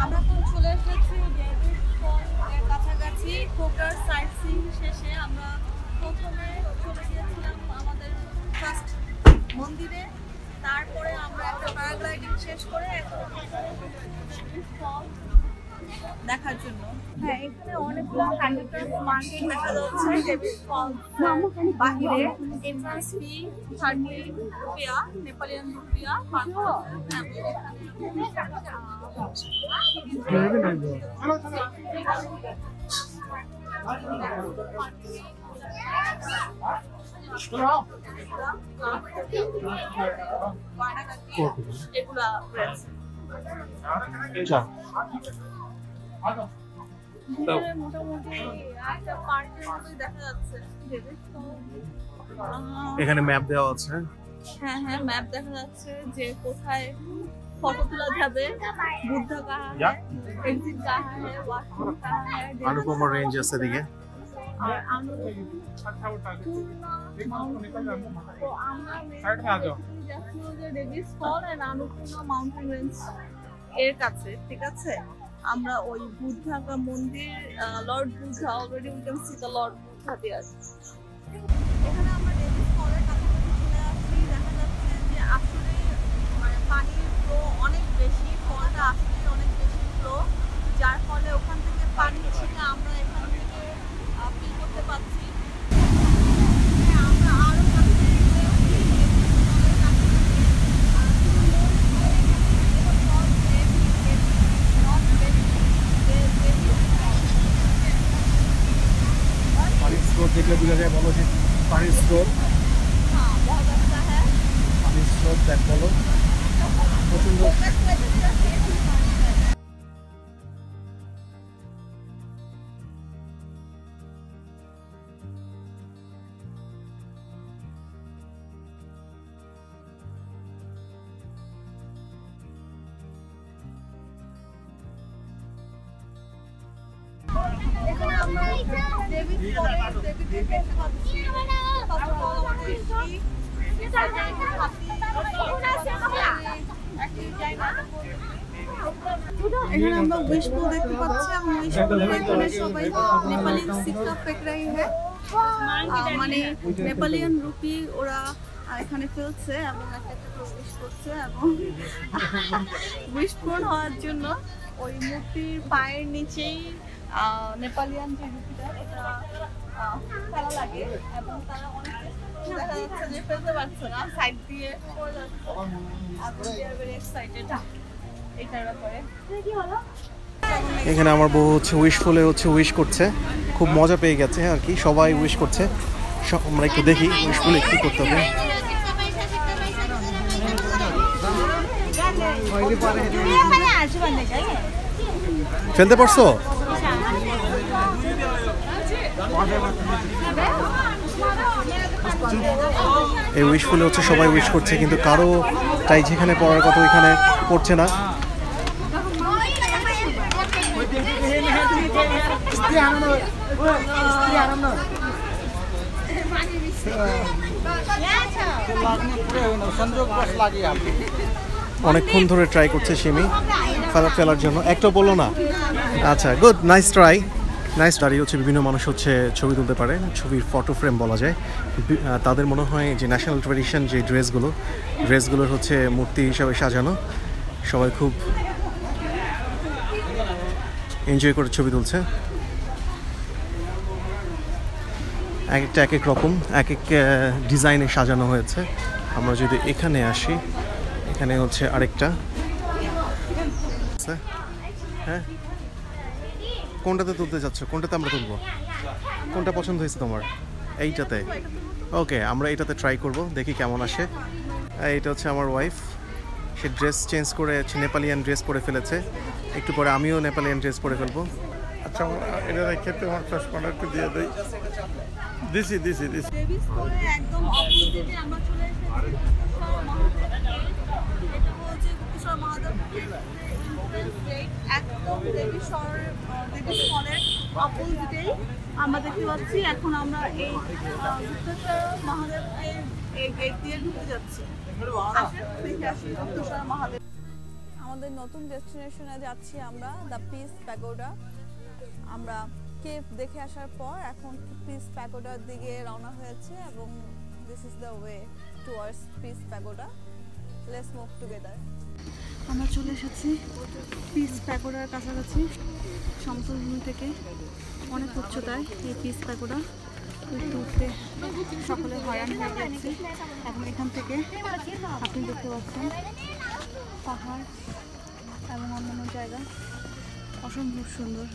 আমরা তো চলে এসেছি ডেভিড ফলের কাছাকাছি। কোটার সাইট সিইং শেষে আমরা প্রথমে চলে গিয়েছিলাম আমাদের ফার্স্ট মন্দিরে, তারপরে আমরা একটা প্যারাগ্লাইডিং শেষ করে এখন দেখার জন্য। হ্যাঁ, এখানে অনেকগুলো হ্যান্ডিক্রাফট মার্কেট দেখা যাচ্ছে। ডেভিড ফলস বাহিরে এন্ট্রান্স ফি 30 রুপিয়া, নেপালিয়ান রুপিয়া। এগুলা মোটামুটি একটা পার্কের মতোই দেখা যাচ্ছে। এখানে ম্যাপ দেওয়া আছে। হ্যাঁ হ্যাঁ, ম্যাপ দেখা যাচ্ছে যে কোথায় ফটো তোলা যাবে। বুদ্ধ কাহা হ্যায়, এক্সিট কাহা হ্যায়, ওয়াশরুম কাহা হ্যায়। অনুপমা রেঞ্জ আছে এদিকে। আর আমরা Davis fall and Annapurna mountain range এর কাছে, ঠিক আছে। আমরা ওই বুদ্ধা কা মন্দির, lord Buddha, already we can see the lord Buddha there. এখানে আমরা ডেভিস ফলের কাছাকাছি চলে আসছি। দেখা যাচ্ছে যে আসলে মানে পানির ফ্লো অনেক বেশি, ফলটা আসলে অনেক বেশি ফ্লো, যার ফলে ওখান থেকে পানি ছিটে আমরা এখান থেকে ফিল করতে পারছি। আমরা আরো पानी स्रोत देखले बुझा যায় বলো যে পানির স্রোত। হ্যাঁ, বহুত अच्छा है। পানির স্রোত দেখ বলো প্রচন্ড। এখানে আমরা ডেভিড ফলের ডেভিড দেখতে পাচ্ছি। এখানে আমরা উইশ পুল দেখতে পাচ্ছি। এবং উইশ পুলে এখানে সবাই নেপালি সিক্কা পেকরাই হ্যাঁ, মানে নেপালিয়ান রুপি ওরা এখানে ফেলছে এবং একটা একটা করে উইশ করছে। এবং উইশ পূরণ হওয়ার জন্য ওই মূর্তির পায়ের নিচেই নেপালিয়ান যে রুপিটা এটা ফেলা লাগে এবং তারা অনেক দেখা যাচ্ছে যে ফেলতে পারছে না, সাইড দিয়ে পড়ে যাচ্ছে। এবং they are very excited এইটার ব্যাপারে। এখানে আমার বউ হচ্ছে উইশ ফুলে হচ্ছে উইশ করছে, খুব মজা পেয়ে গেছে আর কি। সবাই উইশ করছে, আমরা একটু দেখি উইশ ফুলে কি করতে হবে। ফেলতে পারছো? এই উইশ ফুলে হচ্ছে সবাই উইশ করছে, কিন্তু কারো তাই যেখানে পড়ার কথা ওইখানে পড়ছে না। অনেকক্ষণ ধরে ট্রাই করছে সিমি ফেলার জন্য, একটা বললো না। আচ্ছা, গুড, নাইস ট্রাই, নাইস। দাঁড়িয়ে হচ্ছে বিভিন্ন মানুষ হচ্ছে ছবি তুলতে পারে, ছবির ফটো ফ্রেম বলা যায়। তাদের মনে হয় যে ন্যাশনাল ট্র্যাডিশন যে ড্রেসগুলোর হচ্ছে মূর্তি হিসাবে সাজানো। সবাই খুব এনজয় করে ছবি তুলছে। এক একটা এক এক রকম, এক এক ডিজাইনে সাজানো হয়েছে। আমরা যদি এখানে আসি, এখানে হচ্ছে আরেকটা। হ্যাঁ, কোনটাতে তুলতে যাচ্ছ? কোনটাতে আমরা তুলবো? কোনটা পছন্দ হয়েছে তোমার? এইটাতে? ওকে, আমরা এটাতে ট্রাই করব, দেখি কেমন আসে। এটা হচ্ছে আমার ওয়াইফ, সে ড্রেস চেঞ্জ করে নেপালিয়ান ড্রেস পরে ফেলেছে। একটু পরে আমিও নেপালিয়ান ড্রেস পরে ফেলবো। আচ্ছা, এটা খেতে আমার চশমাটা একটু দিয়ে দেই। দিছি। ডেভিস ফলে একদম অপোজিটে আমরা চলে এসেছি এটা হচ্ছে গুপ্তেশ্বর মহাদেব একদম ডেভিস ফলের অপোজিটেই আমরা দেখতে পাচ্ছি। এখন আমরা এই গুপ্তেশ্বর মহাদেবের এই গেট দিয়ে ঢুকে যাচ্ছি। আসেন দেখে আসি গুপ্তেশ্বর মহাদেব। আমাদের নতুন ডেস্টিনেশনে যাচ্ছি আমরা, দ্য পিস প্যাগোডা। আমরা কেভ দেখে আসার পর এখন পিস প্যাগোডার দিকে রওনা হয়েছে এবং this is the way towards piece pagoda. Let's move together. আমরা চলে এসেছি পিস প্যাগোডার কাছাকাছি। সমতল ভূমি থেকে অনেক উচ্চতায় এই পিস প্যাগোডা। উঠতে উঠতে সকলে হয়রান হয়ে যাচ্ছে এবং এখান থেকে আপনি দেখতে পাচ্ছেন পাহাড় এবং অন্যান্য জায়গা, অসম্ভব সুন্দর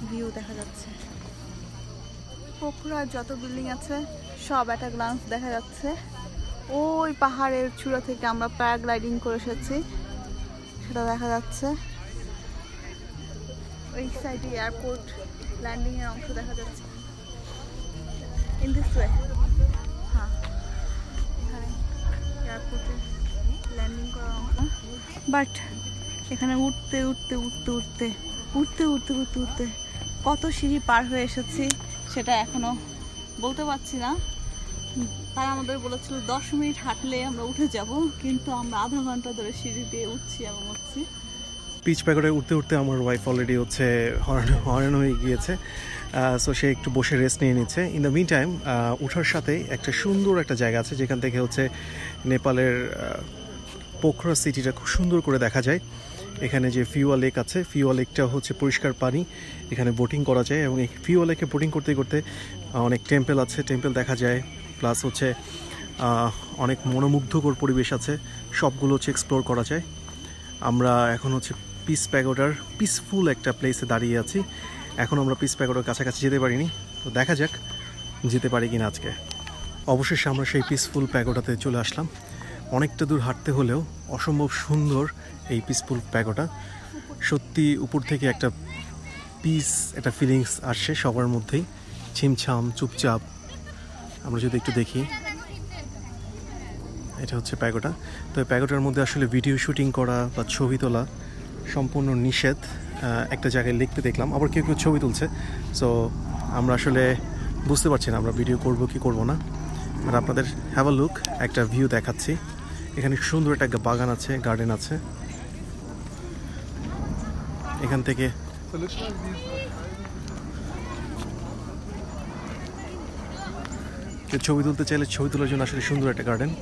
ভিউ দেখা যাচ্ছে। পোখরার যত বিল্ডিং আছে সব একটা গ্লান্স দেখা যাচ্ছে। ওই পাহাড়ের চূড়া থেকে আমরা প্যারাগ্লাইডিং করে এসেছি, সেটা দেখা যাচ্ছে। ওই সাইডে এয়ারপোর্ট ল্যান্ডিং এর অংশ দেখা যাচ্ছে। ইন দিস ওয়ে, হ্যাঁ, এখানে এয়ারপোর্টে ল্যান্ডিং করা অংশ। বাট এখানে উঠতে উঠতে উঠতে উঠতে উঠতে উঠতে উঠতে উঠতে কত সিঁড়ি পার হয়ে এসেছি সেটা এখনো বলতে পারছি না। তারা আমাদের বলেছিল 10 মিনিট হাঁটলে আমরা উঠে যাব, কিন্তু আমরা আধা ঘন্টা ধরে সিঁড়ি দিয়ে উঠছি এবং উঠছি। পিচ প্যাগোডায় উঠতে উঠতে আমার ওয়াইফ অলরেডি হচ্ছে হয়রান হয়ে গিয়েছে, সো সে একটু বসে রেস্ট নিয়ে নিচ্ছে। ইন দ্য মিন টাইম উঠার সাথে একটা সুন্দর একটা জায়গা আছে যেখান থেকে হচ্ছে নেপালের পোখরা সিটিটা খুব সুন্দর করে দেখা যায়। এখানে যে ফিউয়া লেক আছে, ফিউয়া লেকটা হচ্ছে পরিষ্কার পানি, এখানে বোটিং করা যায় এবং এই ফিউয়া লেকে বোটিং করতে করতে অনেক টেম্পল আছে, টেম্পল দেখা যায়। প্লাস হচ্ছে অনেক মনোমুগ্ধকর পরিবেশ আছে, সবগুলো হচ্ছে এক্সপ্লোর করা যায়। আমরা এখন হচ্ছে পিস প্যাগোডার পিসফুল একটা প্লেসে দাঁড়িয়ে আছি। এখন আমরা পিস প্যাগোডার কাছাকাছি যেতে পারিনি, তো দেখা যাক যেতে পারি কিনা আজকে। অবশেষে আমরা সেই পিসফুল প্যাগোডাতে চলে আসলাম। অনেকটা দূর হাঁটতে হলেও অসম্ভব সুন্দর এই পিসফুল প্যাগোডা। সত্যি উপর থেকে একটা পিস, একটা ফিলিংস আসছে সবার মধ্যেই, ছিমছাম চুপচাপ। আমরা যদি একটু দেখি, এটা হচ্ছে প্যাগোডা। তো এই প্যাগোডার মধ্যে আসলে ভিডিও শুটিং করা বা ছবি তোলা সম্পূর্ণ নিষেধ, একটা জায়গায় লিখতে দেখলাম। আবার কেউ কেউ ছবি তুলছে, সো আমরা আসলে বুঝতে পারছি না আমরা ভিডিও করব কি করব না। আর আপনাদের হ্যাভ আ লুক, একটা ভিউ দেখাচ্ছি। এখানে সুন্দর একটা বাগান আছে, গার্ডেন আছে। এখান থেকে কেউ ছবি তুলতে চাইলে ছবি তোলার জন্য আসলে সুন্দর একটা গার্ডেন।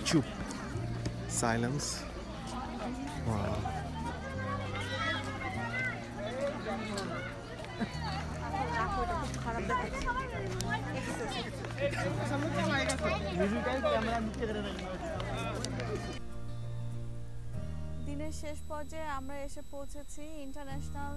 চুপ, সাইলেন্স। দিনের শেষ পর্যায়ে আমরা এসে পৌঁছেছি ইন্টারন্যাশনাল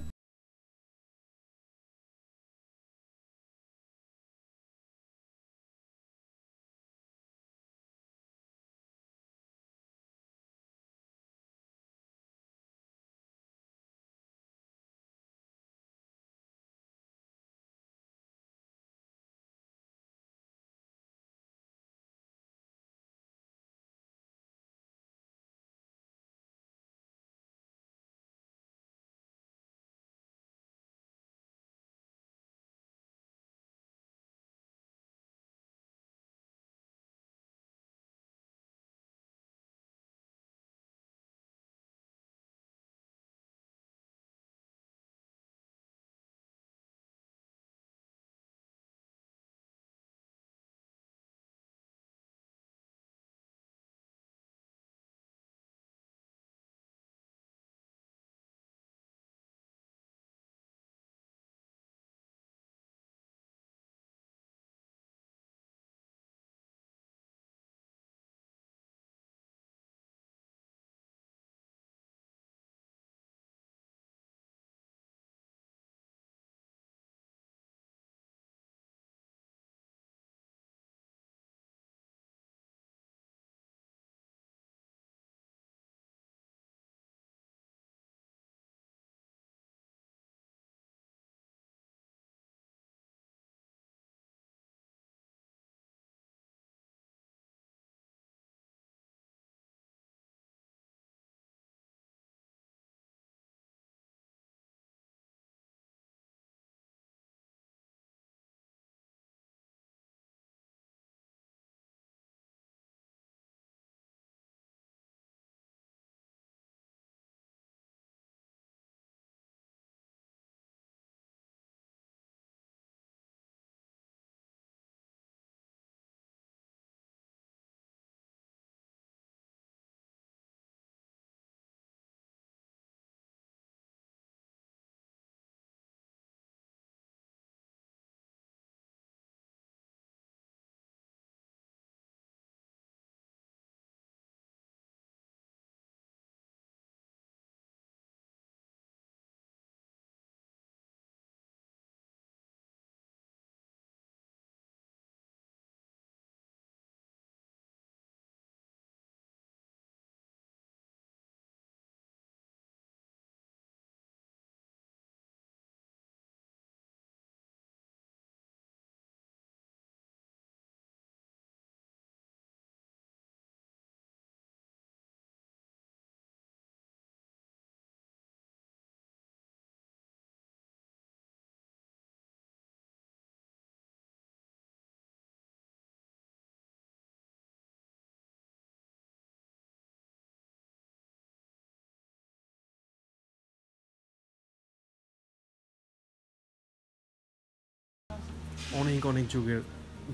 অনেক অনেক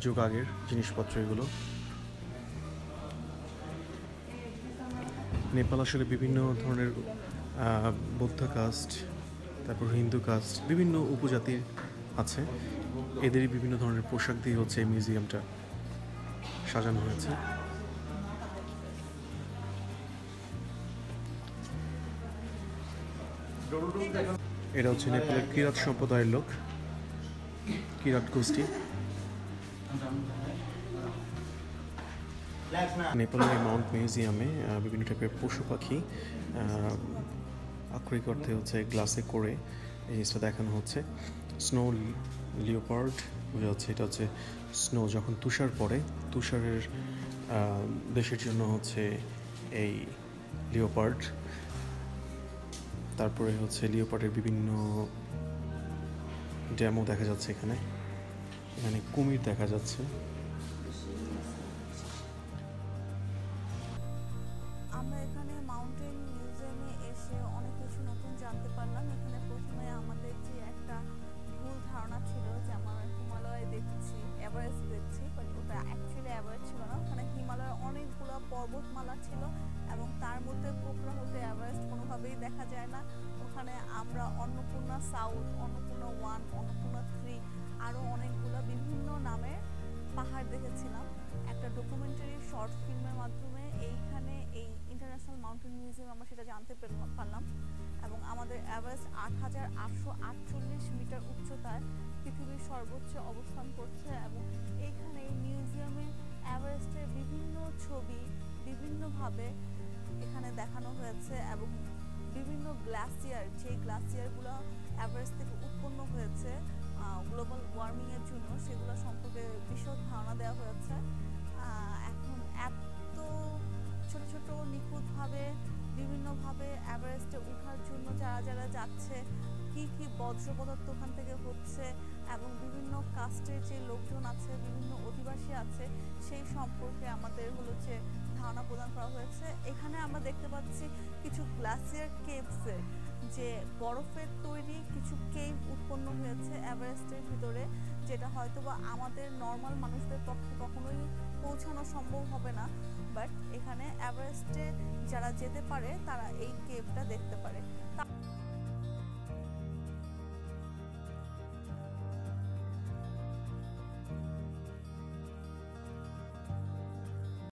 যুগ আগের জিনিসপত্র এগুলো। নেপাল আসলে বিভিন্ন ধরনের বৌদ্ধ কাস্ট, তারপর হিন্দু কাস্ট, বিভিন্ন উপজাতির আছে। এদেরই বিভিন্ন ধরনের পোশাক দিয়ে হচ্ছে এই মিউজিয়ামটা সাজানো হয়েছে। এটা হচ্ছে নেপালের কিরাত সম্প্রদায়ের লোক, কিরাত গোষ্ঠী। নেপালের এই মাউন্ট মিউজিয়ামে বিভিন্ন টাইপের পশু পাখি আক্ষরিক অর্থে হচ্ছে গ্লাসে করে এই জিনিসটা দেখানো হচ্ছে। স্নো লিওপার্ড বোঝা যাচ্ছে, এটা হচ্ছে স্নো, যখন তুষার পড়ে, তুষারের দেশের জন্য হচ্ছে এই লিওপার্ড। তারপরে হচ্ছে লিওপার্ডের বিভিন্ন ড্যামও দেখা যাচ্ছে এখানে। এখানে কুমির দেখা যাচ্ছে। আমরা এখানে মাউন্টেন মিউজিয়ামে এসে অনেক কিছু নতুন জানতে পারলাম। এখানে প্রথমে আমাদের যে একটা ভুল ধারণা ছিল যে আমরা হিমালয় দেখছি, এভারেস্ট দেখছি, বাট ওটা অ্যাকচুয়ালি এভারেস্ট ছিল না। ওখানে হিমালয়ের অনেকগুলো পর্বতমালা ছিল এবং তার মধ্যে পোখরা হতে এভারেস্ট কোনোভাবেই দেখা যায় না। ওখানে আমরা অন্নপূর্ণা সাউথ, অন্নপূর্ণা 1, অন্নপূর্ণা 3, আরও অনেকগুলো বিভিন্ন নামে পাহাড় দেখেছিলাম। একটা ডকুমেন্টারি শর্ট ফিল্মের মাধ্যমে এইখানে এই ইন্টারন্যাশনাল মাউন্টেন মিউজিয়াম আমরা সেটা জানতে পারলাম। এবং আমাদের এভারেস্ট ৮,৮৪৮ মিটার উচ্চতায় পৃথিবীর সর্বোচ্চ অবস্থান করছে। এবং এইখানে এই মিউজিয়ামে এভারেস্টের বিভিন্ন ছবি বিভিন্নভাবে এখানে দেখানো হয়েছে এবং বিভিন্ন গ্লাসিয়ার, যে গ্লাসিয়ারগুলো এভারেস্ট থেকে উৎপন্ন হয়েছে গ্লোবাল ওয়ার্মিংয়ের জন্য, সেগুলো সম্পর্কে বিশদ ধারণা দেওয়া হয়েছে। এখন এত ছোট ছোট নিখুঁতভাবে বিভিন্নভাবে এভারেস্টে ওঠার জন্য যারা যাচ্ছে, কি বজ্র পদার্থ ওখান থেকে হচ্ছে এবং বিভিন্ন কাস্টের যে লোকজন আছে, বিভিন্ন অধিবাসী আছে, সেই সম্পর্কে আমাদের যে ধারণা প্রদান করা হয়েছে। এখানে আমরা দেখতে পাচ্ছি কিছু গ্লাসিয়ার কেভসে, যে বরফের তৈরি কিছু কেভ উৎপন্ন হয়েছে এভারেস্টের ভিতরে, যেটা হয়তোবা আমাদের নর্মাল মানুষদের পক্ষে কখনোই পৌঁছানো সম্ভব হবে না। বাট এখানে এভারেস্টে যারা যেতে পারে তারা এই কেভটা দেখতে পারে।